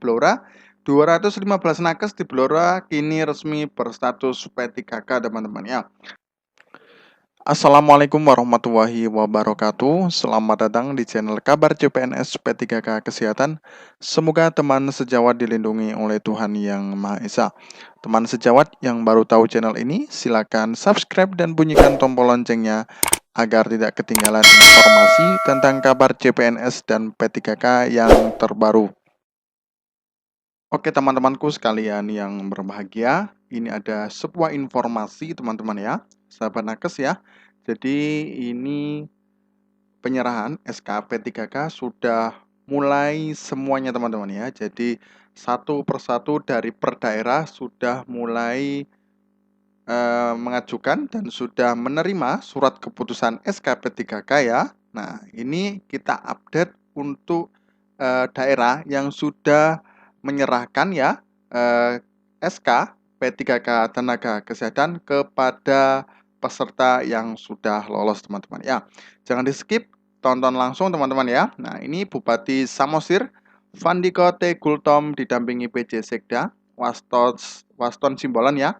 Blora. 215 nakes di Blora kini resmi berstatus P3K teman-teman ya. Assalamualaikum warahmatullahi wabarakatuh. Selamat datang di channel Kabar CPNS P3K Kesehatan. Semoga teman sejawat dilindungi oleh Tuhan Yang Maha Esa. Teman sejawat yang baru tahu channel ini, silakan subscribe dan bunyikan tombol loncengnya agar tidak ketinggalan informasi tentang kabar CPNS dan P3K yang terbaru. Oke teman-temanku sekalian yang berbahagia, ini ada sebuah informasi teman-teman ya, sahabat nakes ya. Jadi ini penyerahan SK P3K sudah mulai semuanya teman-teman ya. Jadi satu persatu dari per daerah sudah mulai mengajukan dan sudah menerima surat keputusan SK P3K ya. Nah ini kita update untuk daerah yang sudah menyerahkan ya SK P3K tenaga kesehatan kepada peserta yang sudah lolos teman-teman ya. Jangan di skip, tonton langsung teman-teman ya. Nah ini Bupati Samosir Vandiko T. Gultom didampingi PJ Sekda Waston Simbolon ya.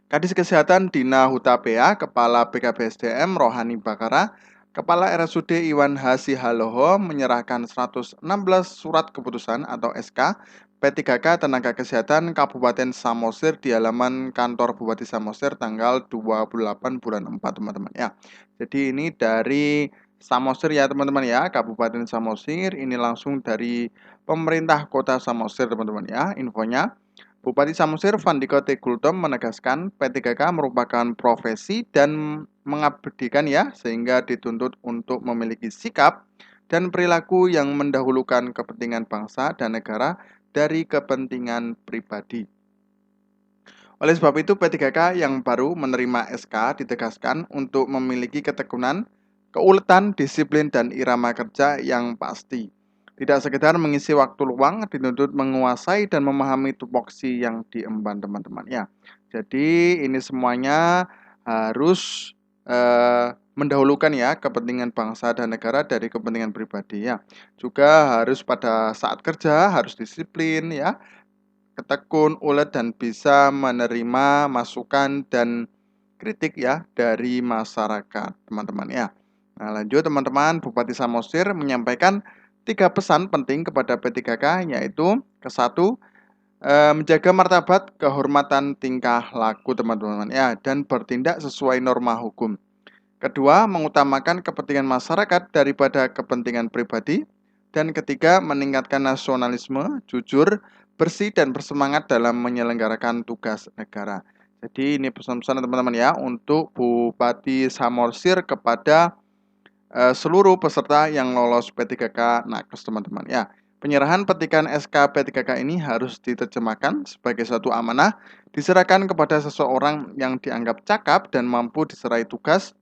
Kadis Kesehatan Dina Hutapea, Kepala BKPSDM Rohani Bakara, Kepala RSUD Iwan Hasihaloho menyerahkan 116 surat keputusan atau SK P3K Tenaga Kesehatan Kabupaten Samosir di halaman kantor Bupati Samosir tanggal 28 bulan 4 teman-teman ya. Jadi ini dari Samosir ya teman-teman ya, Kabupaten Samosir, ini langsung dari pemerintah kota Samosir teman-teman ya infonya. Bupati Samosir Vandiko T. Gultom menegaskan P3K merupakan profesi dan mengabdikan ya, sehingga dituntut untuk memiliki sikap dan perilaku yang mendahulukan kepentingan bangsa dan negara dari kepentingan pribadi. Oleh sebab itu P3K yang baru menerima SK ditegaskan untuk memiliki ketekunan, keuletan, disiplin, dan irama kerja yang pasti. Tidak sekedar mengisi waktu luang, dituntut menguasai dan memahami tupoksi yang diemban teman-teman ya. Jadi ini semuanya harus mendahulukan ya kepentingan bangsa dan negara dari kepentingan pribadi ya. Juga harus pada saat kerja harus disiplin ya, ketekun, ulet, dan bisa menerima masukan dan kritik ya dari masyarakat teman-teman ya. Nah lanjut teman-teman, Bupati Samosir menyampaikan 3 pesan penting kepada P3K, yaitu ke-1, menjaga martabat, kehormatan, tingkah laku teman-teman ya, dan bertindak sesuai norma hukum. Kedua, mengutamakan kepentingan masyarakat daripada kepentingan pribadi. Dan ketiga, meningkatkan nasionalisme, jujur, bersih, dan bersemangat dalam menyelenggarakan tugas negara. Jadi ini pesan-pesan teman-teman ya untuk Bupati Samosir kepada seluruh peserta yang lolos P3K nakes teman-teman ya. Penyerahan petikan SK P3K ini harus diterjemahkan sebagai suatu amanah diserahkan kepada seseorang yang dianggap cakap dan mampu diserai tugas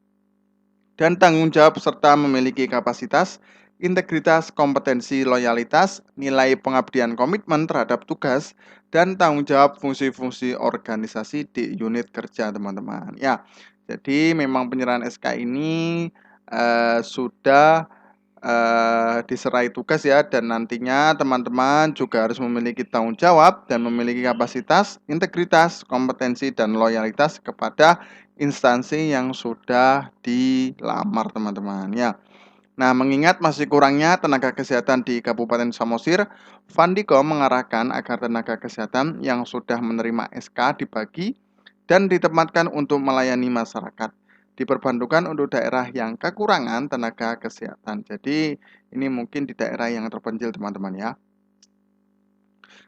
dan tanggung jawab serta memiliki kapasitas, integritas, kompetensi, loyalitas, nilai pengabdian, komitmen terhadap tugas, dan tanggung jawab fungsi-fungsi organisasi di unit kerja teman-teman ya. Jadi memang penyerahan SK ini sudah diserai tugas ya, dan nantinya teman-teman juga harus memiliki tanggung jawab dan memiliki kapasitas, integritas, kompetensi, dan loyalitas kepada instansi yang sudah dilamar teman-teman ya. Nah, mengingat masih kurangnya tenaga kesehatan di Kabupaten Samosir, Vandiko mengarahkan agar tenaga kesehatan yang sudah menerima SK dibagi dan ditempatkan untuk melayani masyarakat, diperbantukan untuk daerah yang kekurangan tenaga kesehatan. Jadi ini mungkin di daerah yang terpencil teman-teman ya.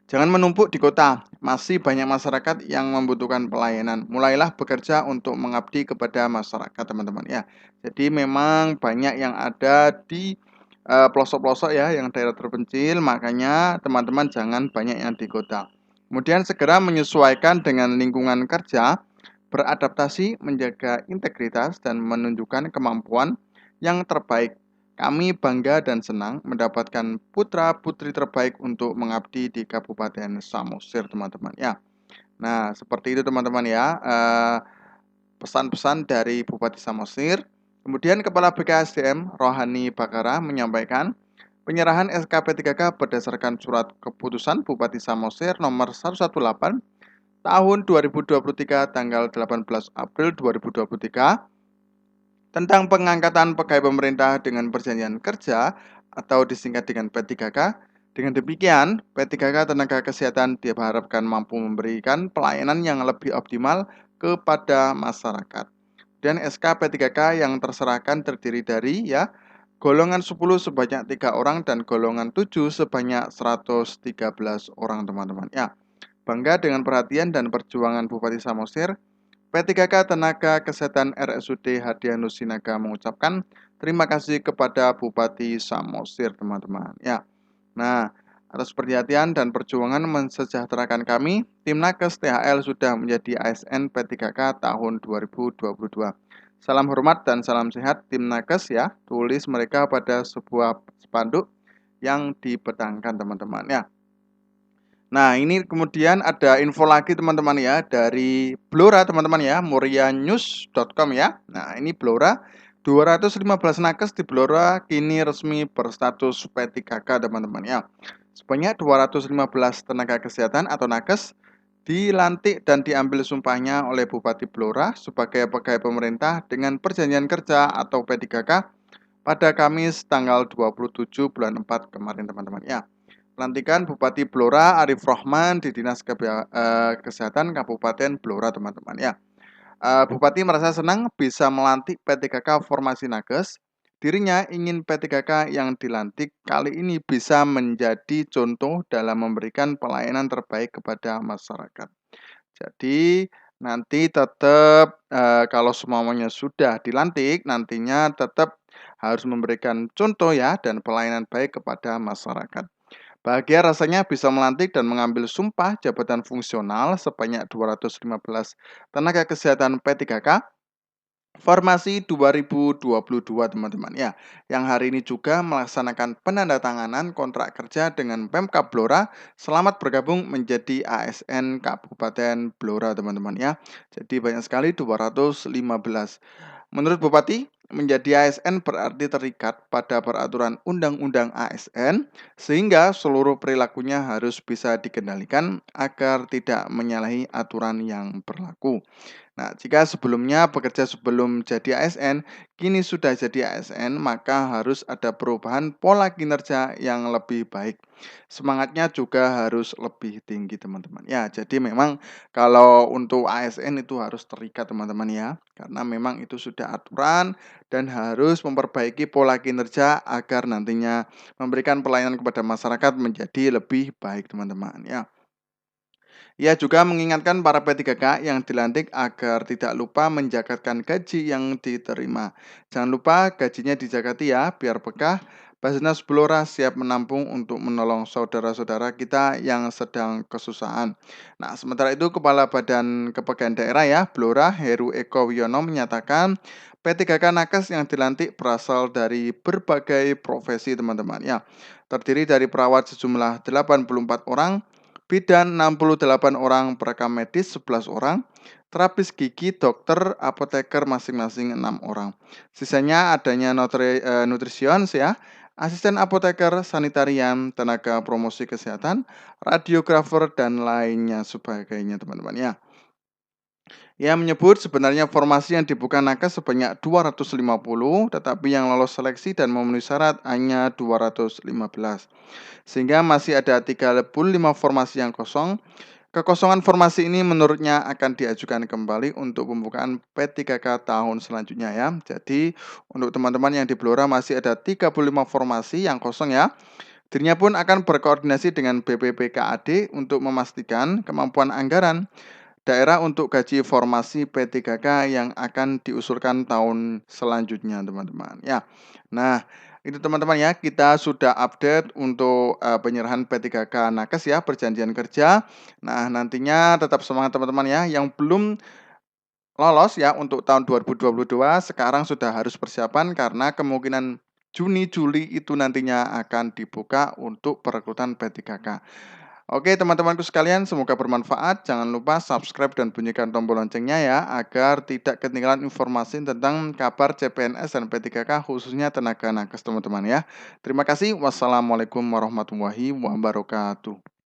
Jangan menumpuk di kota, masih banyak masyarakat yang membutuhkan pelayanan. Mulailah bekerja untuk mengabdi kepada masyarakat teman-teman ya. Jadi memang banyak yang ada di pelosok-pelosok ya, yang daerah terpencil, makanya teman-teman jangan banyak yang di kota. Kemudian segera menyesuaikan dengan lingkungan kerja, beradaptasi, menjaga integritas, dan menunjukkan kemampuan yang terbaik. Kami bangga dan senang mendapatkan putra-putri terbaik untuk mengabdi di Kabupaten Samosir, teman-teman ya. Nah, seperti itu teman-teman ya, pesan-pesan dari Bupati Samosir. Kemudian Kepala BKSDM Rohani Bakara menyampaikan Penyerahan SKP3K berdasarkan Surat Keputusan Bupati Samosir nomor 118 tahun 2023 tanggal 18 April 2023 tentang pengangkatan pegawai pemerintah dengan perjanjian kerja atau disingkat dengan P3K. Dengan demikian, P3K tenaga kesehatan diharapkan mampu memberikan pelayanan yang lebih optimal kepada masyarakat. Dan SK P3K yang terserahkan terdiri dari golongan 10 sebanyak 3 orang dan golongan 7 sebanyak 113 orang teman-teman. Bangga dengan perhatian dan perjuangan Bupati Samosir, P3K Tenaga Kesehatan RSUD Hadianus Sinaga mengucapkan terima kasih kepada Bupati Samosir teman-teman. Nah, atas perhatian dan perjuangan mensejahterakan kami, tim Nakes THL sudah menjadi ASN P3K tahun 2022. Salam hormat dan salam sehat tim Nakes tulis mereka pada sebuah spanduk yang dibentangkan teman-teman Nah, ini kemudian ada info lagi teman-teman dari Blora teman-teman murianews.com Nah, ini Blora 215 nakes di Blora kini resmi berstatus P3K teman-teman Sebanyak 215 tenaga kesehatan atau nakes dilantik dan diambil sumpahnya oleh Bupati Blora sebagai pegawai pemerintah dengan perjanjian kerja atau P3K pada Kamis tanggal 27 bulan 4 kemarin teman-teman Pelantikan Bupati Blora Arif Rohman di Dinas Kesehatan Kabupaten Blora teman-teman Bupati merasa senang bisa melantik P3K formasi nakes. Dirinya ingin P3K yang dilantik kali ini bisa menjadi contoh dalam memberikan pelayanan terbaik kepada masyarakat. Jadi nanti tetap kalau semuanya sudah dilantik, nantinya tetap harus memberikan contoh dan pelayanan baik kepada masyarakat. Bahagia rasanya bisa melantik dan mengambil sumpah jabatan fungsional sebanyak 215 tenaga kesehatan P3K formasi 2022 teman-teman yang hari ini juga melaksanakan penandatanganan kontrak kerja dengan Pemkab Blora. Selamat bergabung menjadi ASN Kabupaten Blora teman-teman Jadi banyak sekali 215. Menurut Bupati, menjadi ASN berarti terikat pada peraturan Undang-Undang ASN sehingga seluruh perilakunya harus bisa dikendalikan agar tidak menyalahi aturan yang berlaku. Nah, jika sebelumnya bekerja sebelum jadi ASN, kini sudah jadi ASN, maka harus ada perubahan pola kinerja yang lebih baik. Semangatnya juga harus lebih tinggi, teman-teman. Jadi memang kalau untuk ASN itu harus terikat, teman-teman karena memang itu sudah aturan dan harus memperbaiki pola kinerja agar nantinya memberikan pelayanan kepada masyarakat menjadi lebih baik, teman-teman Ia juga mengingatkan para P3K yang dilantik agar tidak lupa menjakatkan gaji yang diterima. Jangan lupa gajinya dijakati biar bekah. Basnas Blora siap menampung untuk menolong saudara-saudara kita yang sedang kesusahan. Nah, sementara itu Kepala Badan Kepegawaian Daerah Blora Heru Eko Wiono menyatakan P3K Nakes yang dilantik berasal dari berbagai profesi teman-teman Terdiri dari perawat sejumlah 84 orang, bidan 68 orang, perekam medis 11 orang, terapis gigi, dokter, apoteker masing-masing 6 orang. Sisanya adanya nutritions asisten apoteker, sanitarian, tenaga promosi kesehatan, radiografer, dan lainnya sebagainya teman-teman Ia menyebut sebenarnya formasi yang dibuka nakes sebanyak 250, tetapi yang lolos seleksi dan memenuhi syarat hanya 215. Sehingga masih ada 35 formasi yang kosong. Kekosongan formasi ini menurutnya akan diajukan kembali untuk pembukaan P3K tahun selanjutnya Jadi untuk teman-teman yang di Blora masih ada 35 formasi yang kosong Dirinya pun akan berkoordinasi dengan BPPKAD untuk memastikan kemampuan anggaran daerah untuk gaji formasi P3K yang akan diusulkan tahun selanjutnya teman-teman Nah, itu teman-teman kita sudah update untuk penyerahan P3K nakes perjanjian kerja. Nah, nantinya tetap semangat teman-teman yang belum lolos untuk tahun 2022 sekarang sudah harus persiapan karena kemungkinan Juni Juli itu nantinya akan dibuka untuk perekrutan P3K. Oke teman-temanku sekalian, semoga bermanfaat. Jangan lupa subscribe dan bunyikan tombol loncengnya ya, agar tidak ketinggalan informasi tentang kabar CPNS dan P3K khususnya tenaga nakes teman-teman ya. Terima kasih. Wassalamualaikum warahmatullahi wabarakatuh.